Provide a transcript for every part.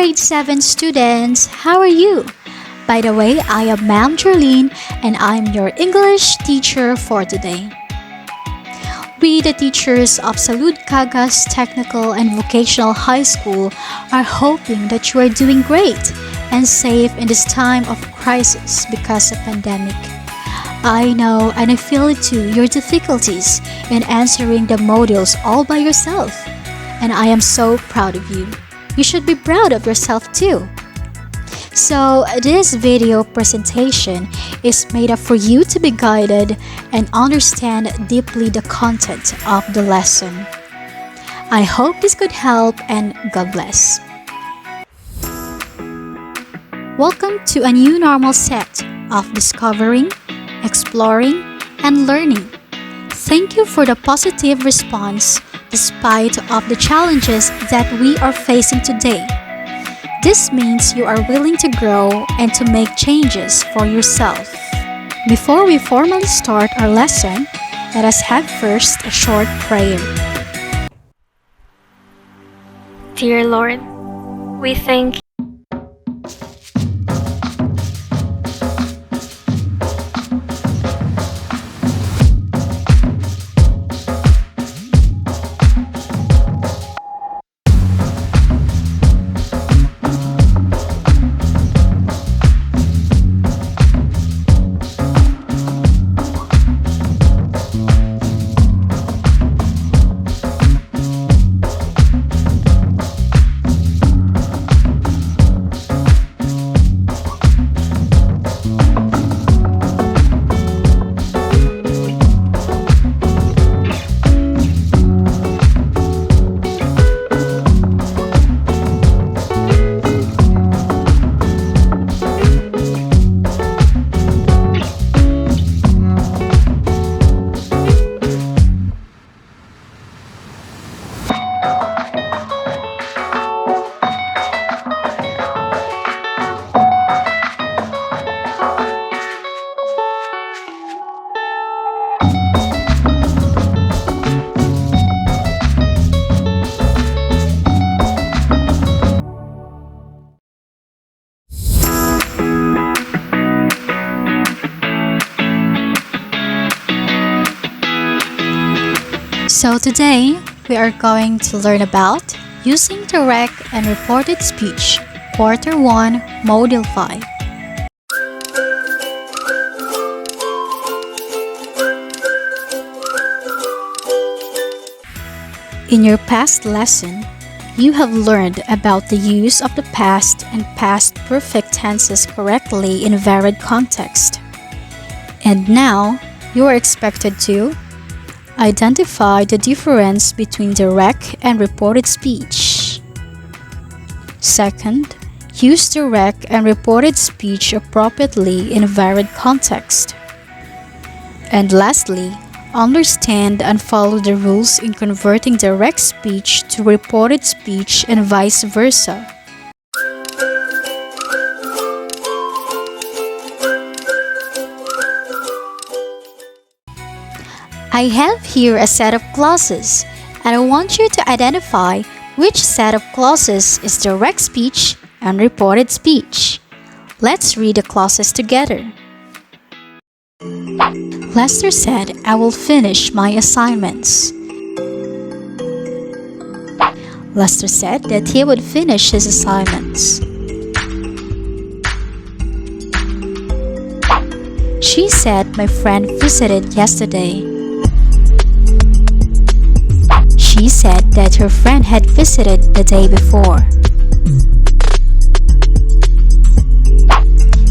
grade 7 students, how are you? By the way, I am Ma'am Jerlene and I'm your English teacher for today. We, the teachers of Salud Cagas Technical and Vocational High School, are hoping that you are doing great and safe in this time of crisis because of pandemic. I know and I feel it too, your difficulties in answering the modules all by yourself. And I am so proud of you. You should be proud of yourself too. So this video presentation is made up for you to be guided and understand deeply the content of the lesson. I hope this could help and God bless. Welcome to a new normal set of discovering, exploring, and learning. Thank you for the positive response despite of the challenges that we are facing today. This means you are willing to grow and to make changes for yourself. Before we formally start our lesson, let us have first a short prayer. Dear Lord, we thank you. So today, we are going to learn about using direct and reported speech, Quarter 1, Module 5. In your past lesson, you have learned about the use of the past and past perfect tenses correctly in varied context. And now, you are expected to identify the difference between direct and reported speech. Second, use direct and reported speech appropriately in varied context. And lastly, understand and follow the rules in converting direct speech to reported speech and vice versa. I have here a set of clauses, and I want you to identify which set of clauses is direct speech and reported speech. Let's read the clauses together. Lester said, "I will finish my assignments." Lester said that he would finish his assignments. She said, "My friend visited yesterday." She said that her friend had visited the day before.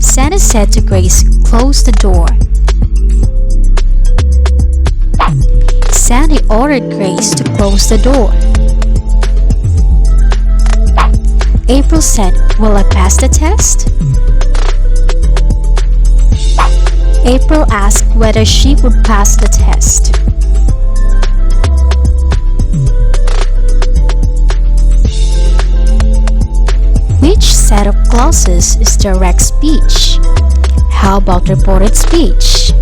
Santa said to Grace, "Close the door." Sandy ordered Grace to close the door. April said, "Will I pass the test?" April asked whether she would pass the test. Which set of clauses is direct speech? How about reported speech?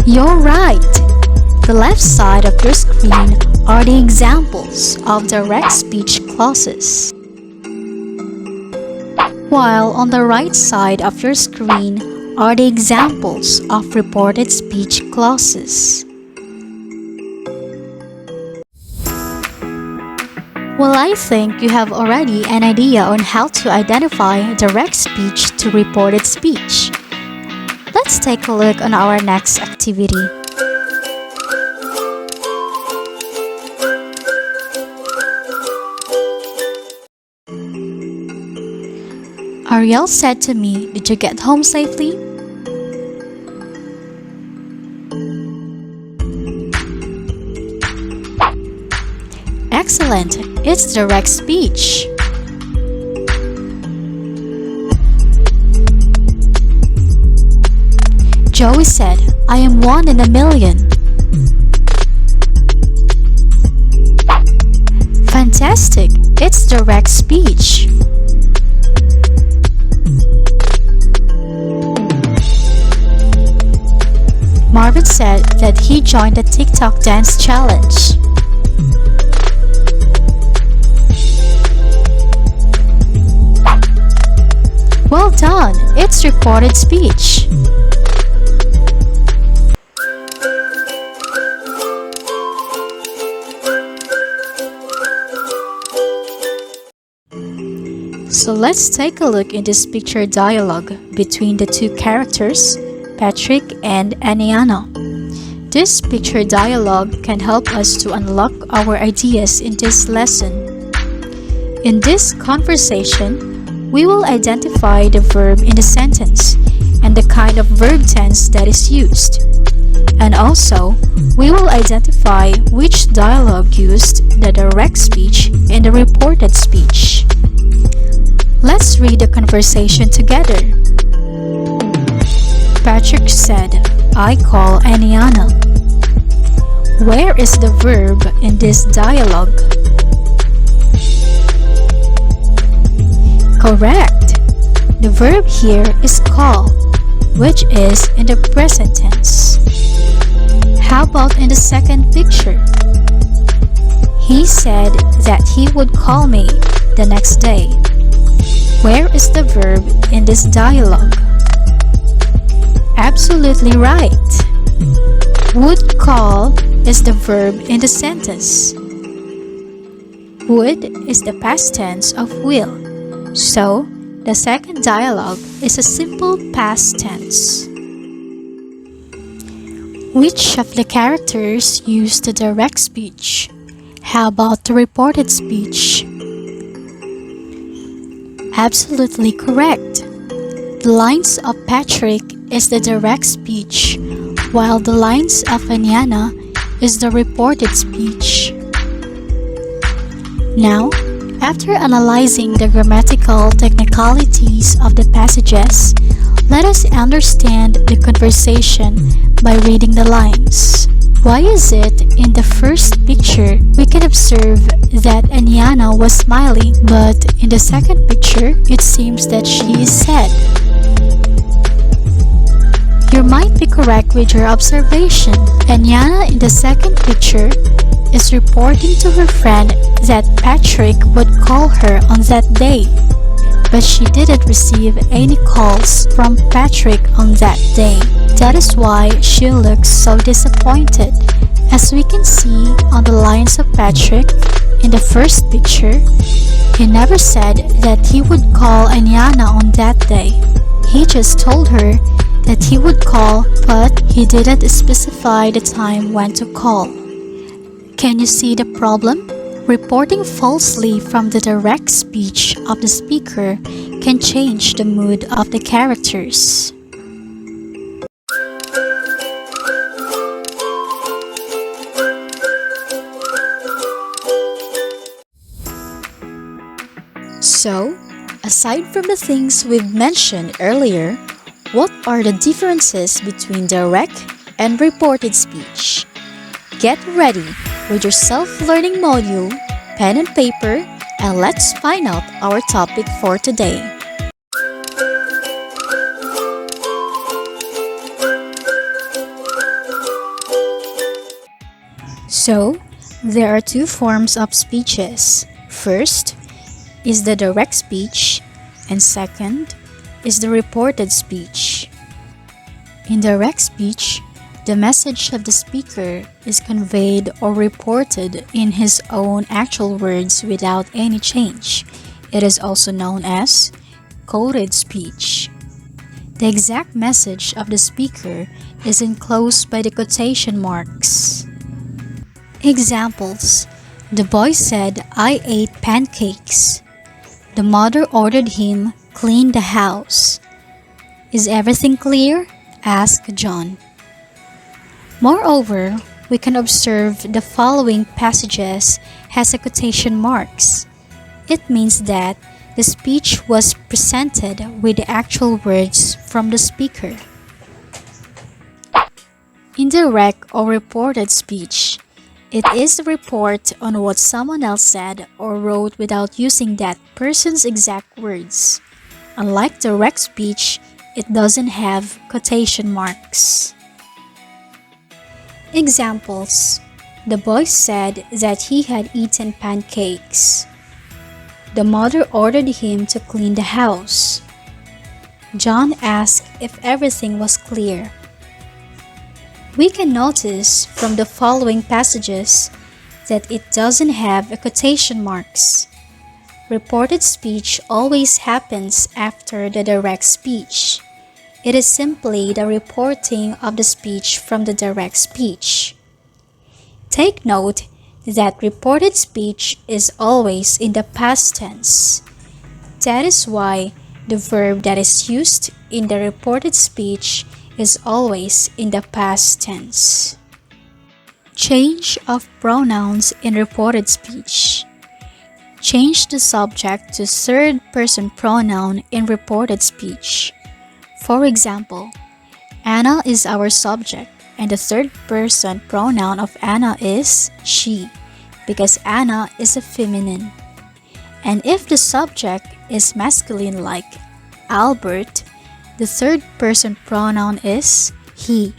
You're right! The left side of your screen are the examples of direct speech clauses, while on the right side of your screen are the examples of reported speech clauses. Well, I think you have already an idea on how to identify direct speech to reported speech. Let's take a look on our next activity. Ariel said to me, "Did you get home safely?" Excellent! It's direct speech. Joey said, "I am one in a million." Fantastic! It's direct speech. Marvin said that he joined the TikTok dance challenge. Well done! It's reported speech. So let's take a look in this picture dialogue between the two characters, Patrick and Aniana. This picture dialogue can help us to unlock our ideas in this lesson. In this conversation, we will identify the verb in the sentence and the kind of verb tense that is used. And also, we will identify which dialogue used the direct speech and the reported speech. Let's read the conversation together. Patrick said, "I call Aniana." Where is the verb in this dialogue? Correct! The verb here is call, which is in the present tense. How about in the second picture? He said that he would call me the next day. Where is the verb in this dialogue? Absolutely right! Would call is the verb in the sentence. Would is the past tense of will. So, the second dialogue is a simple past tense. Which of the characters used the direct speech? How about the reported speech? Absolutely correct. The lines of Patrick is the direct speech, while the lines of Aniana is the reported speech. Now, after analyzing the grammatical technicalities of the passages, let us understand the conversation by reading the lines. Why is it in the first picture we can observe that Aniana was smiling, but in the second picture it seems that she is sad? You might be correct with your observation. Aniana in the second picture is reporting to her friend that Patrick would call her on that day, but she didn't receive any calls from Patrick on that day. That is why she looks so disappointed. As we can see on the lines of Patrick in the first picture, he never said that he would call Aniana on that day. He just told her that he would call, but he didn't specify the time when to call. Can you see the problem? Reporting falsely from the direct speech of the speaker can change the mood of the characters. So, aside from the things we've mentioned earlier, what are the differences between direct and reported speech? Get ready with your self-learning module, pen and paper, and let's find out our topic for today. So, there are two forms of speeches. First is the direct speech, and second is the reported speech. In direct speech, the message of the speaker is conveyed or reported in his own actual words without any change. It is also known as quoted speech. The exact message of the speaker is enclosed by the quotation marks. Examples: the boy said, "I ate pancakes." The mother ordered him clean the house. "Is everything clear?" asked John. Moreover, we can observe the following passages has a quotation marks. It means that the speech was presented with the actual words from the speaker. Indirect or reported speech. It is a report on what someone else said or wrote without using that person's exact words. Unlike direct speech, it doesn't have quotation marks. Examples: the boy said that he had eaten pancakes. The mother ordered him to clean the house. John asked if everything was clear. We can notice from the following passages that it doesn't have a quotation marks. Reported speech always happens after the direct speech. It is simply the reporting of the speech from the direct speech. Take note that reported speech is always in the past tense. That is why the verb that is used in the reported speech is always in the past tense. Change of pronouns in reported speech. Change the subject to third-person pronoun in reported speech. For example, Anna is our subject, and the third-person pronoun of Anna is she, because Anna is a feminine. And if the subject is masculine like Albert, the third-person pronoun is he.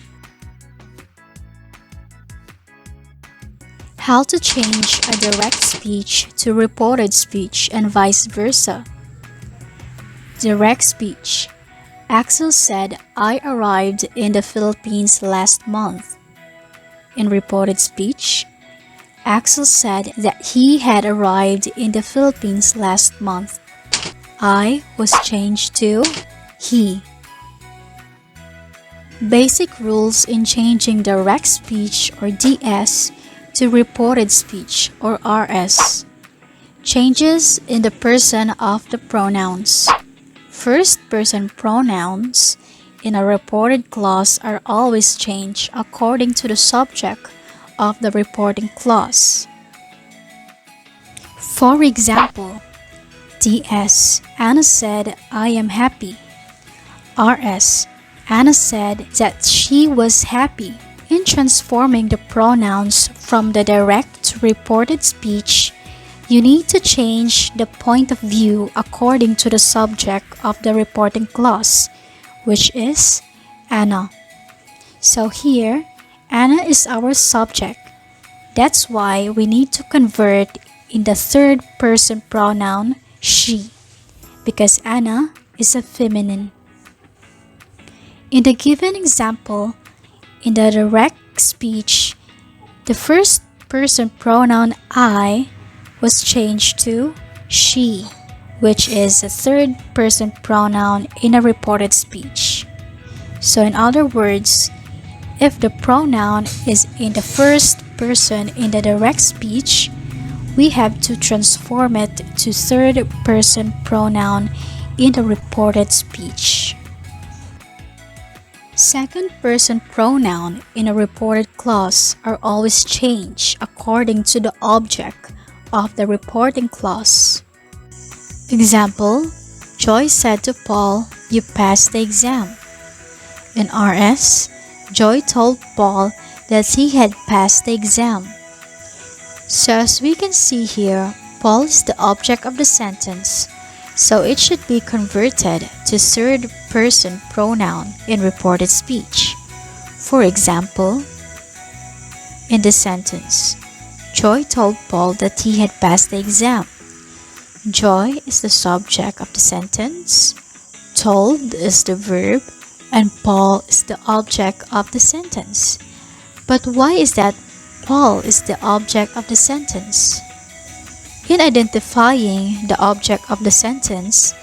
How to change a direct speech to reported speech and vice versa. Direct speech. Axel said, "I arrived in the Philippines last month." In reported speech, Axel said that he had arrived in the Philippines last month. I was changed to he. Basic rules in changing direct speech or DS to reported speech or RS. Changes in the person of the pronouns. First-person pronouns in a reported clause are always changed according to the subject of the reporting clause. For example, DS, Anna said, "I am happy." RS, Anna said that she was happy. In transforming the pronouns from the direct to reported speech, you need to change the point of view according to the subject of the reporting clause, which is Anna. So here, Anna is our subject. That's why we need to convert in the third-person pronoun she, because Anna is a feminine. In the given example, in the direct speech, the first-person pronoun I was changed to she, which is a third-person pronoun in a reported speech. So in other words, if the pronoun is in the first person in the direct speech, we have to transform it to third-person pronoun in the reported speech. Second-person pronoun in a reported clause are always changed according to the object of the reporting clause. Example, Joy said to Paul, "You passed the exam." In RS, Joy told Paul that he had passed the exam. So as we can see here, Paul is the object of the sentence, so it should be converted to third-person pronoun in reported speech. For example, In this sentence, Joy told Paul that he had passed the exam. Joy is the subject of the sentence, told is the verb, and Paul is the object of the sentence. But why is that Paul is the object of the sentence? In identifying the object of the sentence,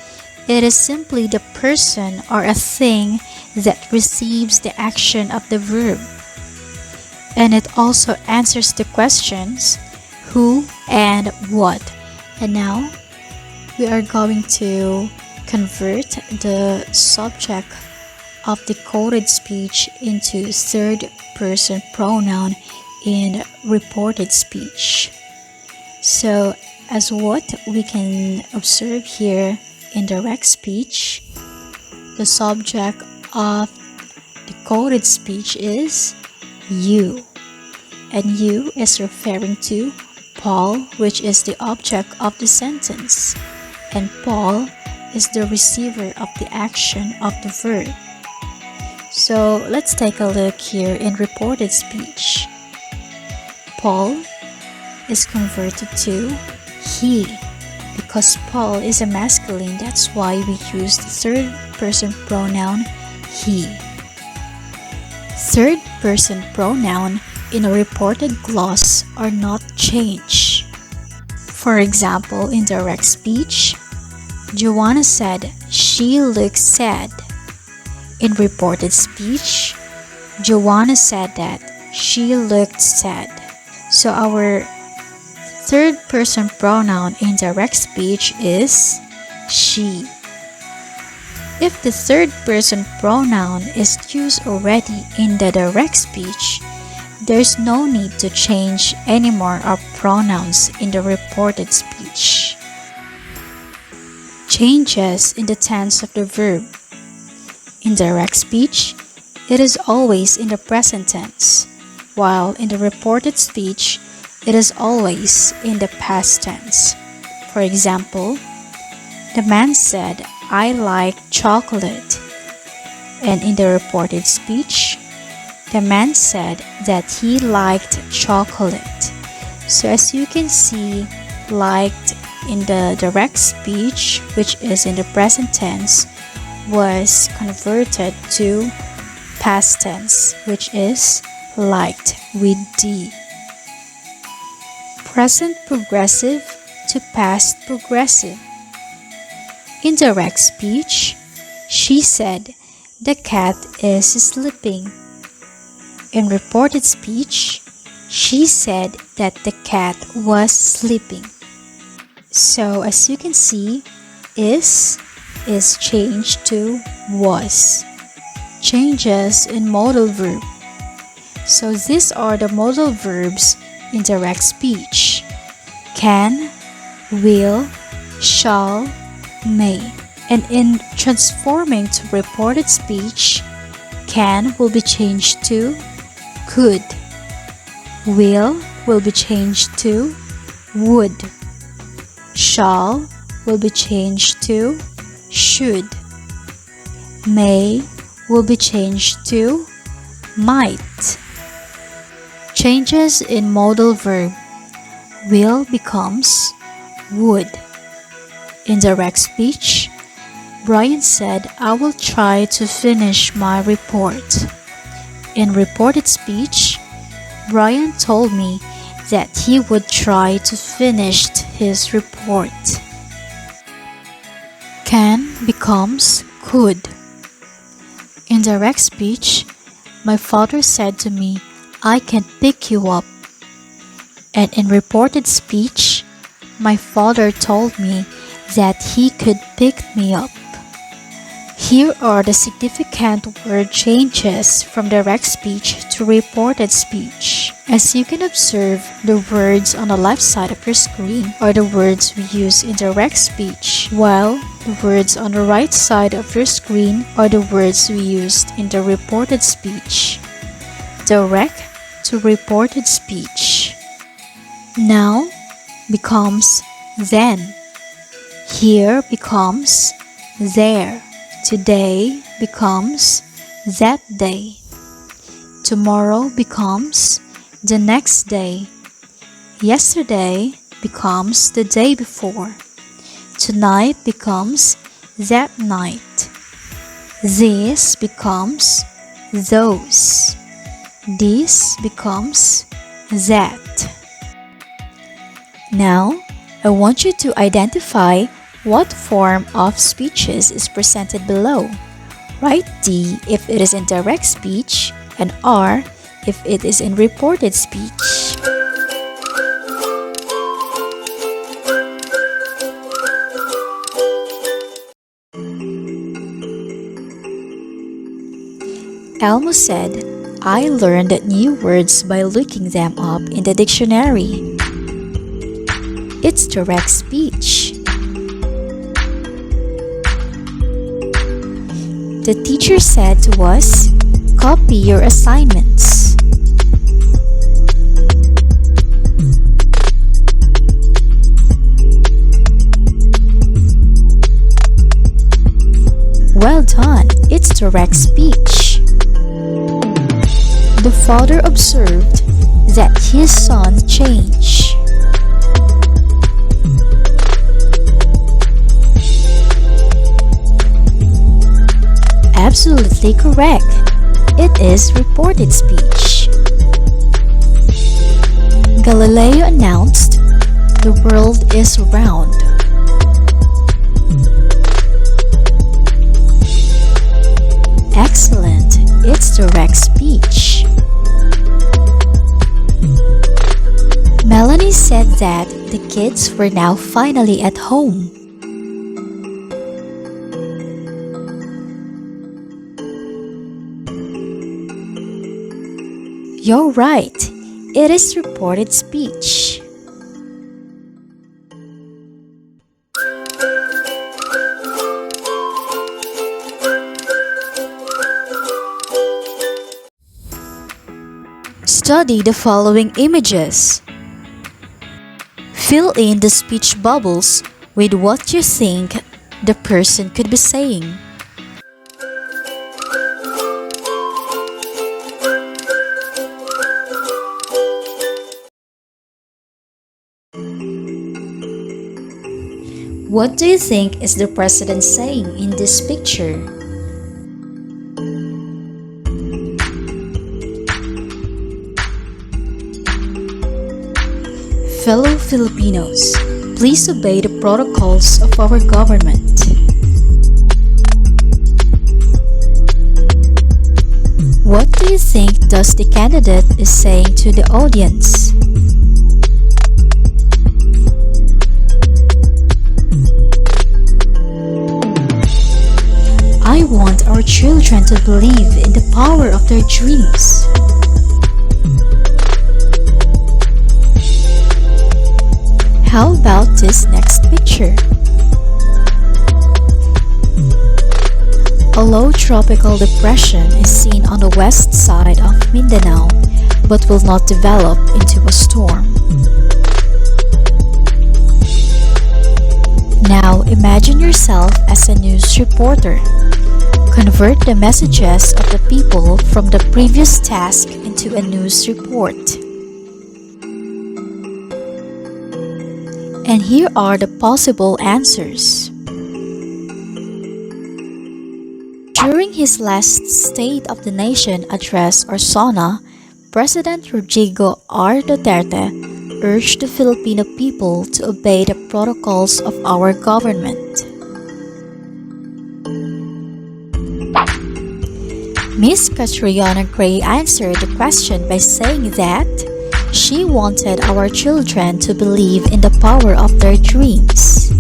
it is simply the person or a thing that receives the action of the verb. And it also answers the questions who and what. And now we are going to convert the subject of the quoted speech into third person pronoun in reported speech. So as what we can observe here in direct speech, the subject of the quoted speech is you, and you is referring to Paul, which is the object of the sentence, and Paul is the receiver of the action of the verb. So let's take a look here in reported speech. Paul is converted to he, because Paul is a masculine. That's why we use the third person pronoun he. Third person pronoun in a reported gloss are not changed. For example, in direct speech, Joanna said she looks sad. In reported speech, Joanna said that she looked sad. So our third person pronoun in direct speech is she. If the third person pronoun is used already in the direct speech, there's no need to change any more of pronouns in the reported speech. Changes in the tense of the verb. In direct speech, it is always in the present tense, while in the reported speech, it is always in the past tense. For example, the man said, "I like chocolate." And in the reported speech, the man said that he liked chocolate. So as you can see, liked in the direct speech, which is in the present tense, was converted to past tense, which is liked with D. Present progressive to past progressive. In direct speech, she said, "The cat is sleeping." In reported speech, she said that the cat was sleeping. So as you can see, is changed to was. Changes in modal verb. So these are the modal verbs in direct speech: can, will, shall, may. And in transforming to reported speech, can will be changed to could, will be changed to would, shall will be changed to should, may will be changed to might. Changes in modal verb. Will becomes would. In direct speech, Brian said, "I will try to finish my report." In reported speech, Brian told me that he would try to finish his report. Can becomes could. In direct speech, my father said to me, "I can pick you up." And in reported speech, my father told me that he could pick me up. Here are the significant word changes from direct speech to reported speech. As you can observe, the words on the left side of your screen are the words we use in direct speech, while the words on the right side of your screen are the words we used in the reported speech. Direct to reported speech. Now becomes then. Here becomes there. Today becomes that day. Tomorrow becomes the next day. Yesterday becomes the day before. Tonight becomes that night. This becomes those. This becomes that. Now, I want you to identify what form of speeches is presented below. Write D if it is in direct speech and R if it is in reported speech. Elmo said, I learned new words by looking them up in the dictionary. It's direct speech. The teacher said to us, copy your assignments. Well done, it's direct speech. The father observed that his son changed. Absolutely correct. It is reported speech. Galileo announced, the world is round. Excellent. It's direct speech. Melanie said that the kids were now finally at home. You're right. It is reported speech. Study the following images. Fill in the speech bubbles with what you think the person could be saying. What do you think is the president saying in this picture? Fellow Filipinos, please obey the protocols of our government. What do you think does the candidate is saying to the audience? I want our children to believe in the power of their dreams. How about this next picture? A low tropical depression is seen on the west side of Mindanao but will not develop into a storm. Now imagine yourself as a news reporter. Convert the messages of the people from the previous task into a news report. And here are the possible answers. During his last State of the Nation address or SONA, President Rodrigo R. Duterte urged the Filipino people to obey the protocols of our government. Miss Catriona Gray answered the question by saying that she wanted our children to believe in the power of their dreams.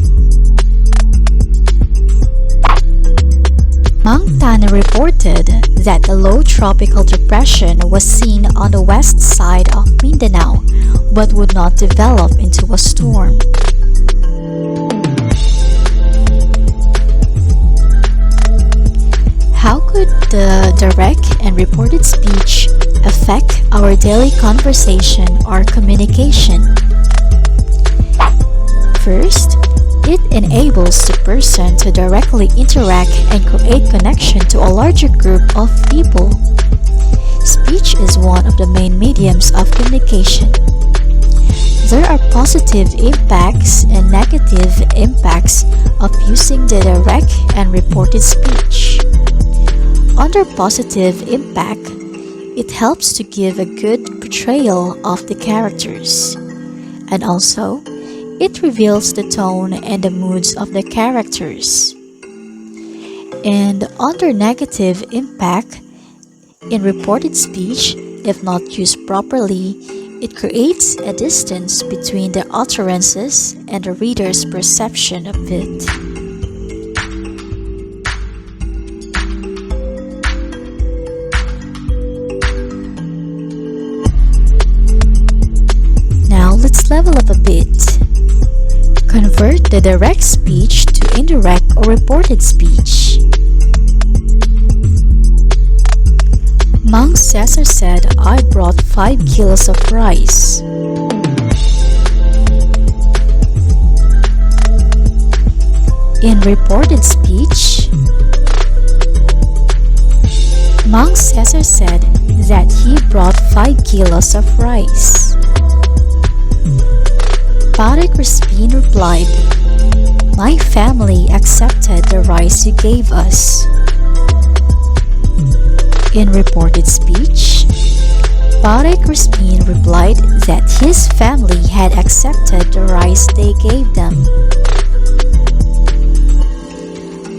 Mang Tana reported that the low tropical depression was seen on the west side of Mindanao but would not develop into a storm. How could the direct and reported speech affect our daily conversation or communication? First, it enables the person to directly interact and create connection to a larger group of people. Speech is one of the main mediums of communication. There are positive impacts and negative impacts of using the direct and reported speech. Under positive impact, it helps to give a good portrayal of the characters. And also, it reveals the tone and the moods of the characters. And under negative impact, in reported speech, if not used properly, it creates a distance between the utterances and the reader's perception of it. Now let's level up a bit. Convert the direct speech to indirect or reported speech. Mang Cesar said, "I brought 5 kilos of rice." In reported speech, Mang Cesar said that he brought 5 kilos of rice. Pare Crispin replied, "My family accepted the rice you gave us." In reported speech, Pare Crispin replied that his family had accepted the rice they gave them.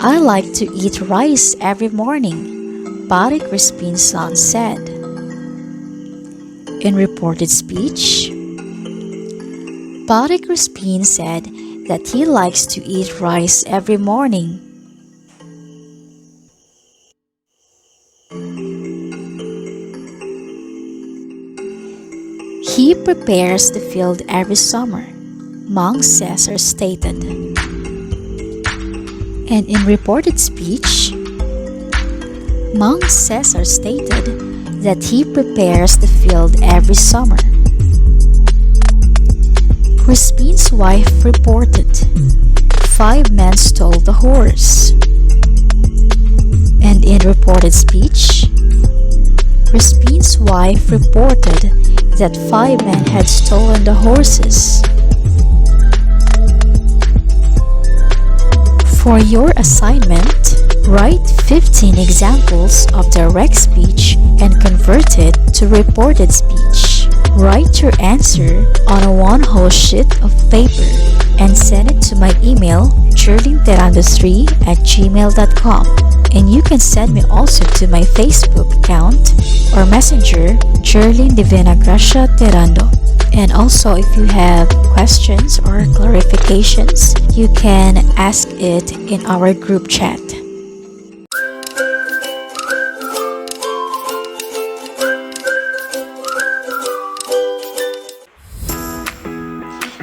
"I like to eat rice every morning," Pare Crispin's son said. In reported speech, Pare Crispin said that he likes to eat rice every morning. He prepares the field every summer, Mang Cesar stated. And in reported speech, Mang Cesar stated that he prepares the field every summer. Crispin's wife reported, "5 men stole the horse." And in reported speech, Crispin's wife reported that 5 men had stolen the horses. For your assignment, write 15 examples of direct speech and convert it to reported speech. Write your answer on a 1-whole sheet of paper and send it to my email jerlinterando3@gmail.com. And you can send me also to my Facebook account or Messenger, Jerlin Divina Gracia Terando. And also, if you have questions or clarifications, you can ask it in our group chat.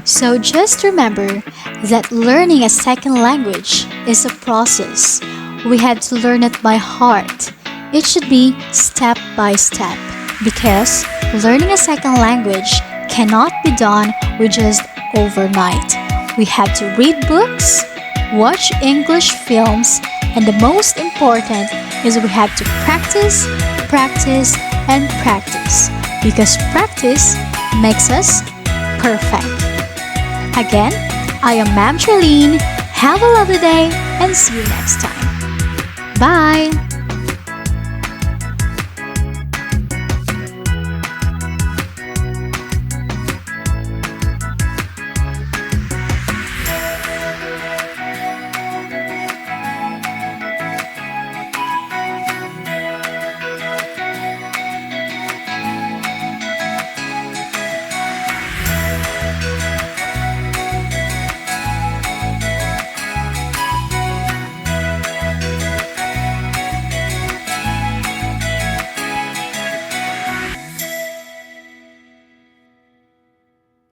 So just remember that learning a second language is a process. We have to learn it by heart. It should be step by step because learning a second language cannot be done with just overnight. We have to read books, watch English films, and the most important is we have to practice, practice, and practice because practice makes us perfect. Again, I am Ma'am Charlene. Have a lovely day and see you next time. Bye!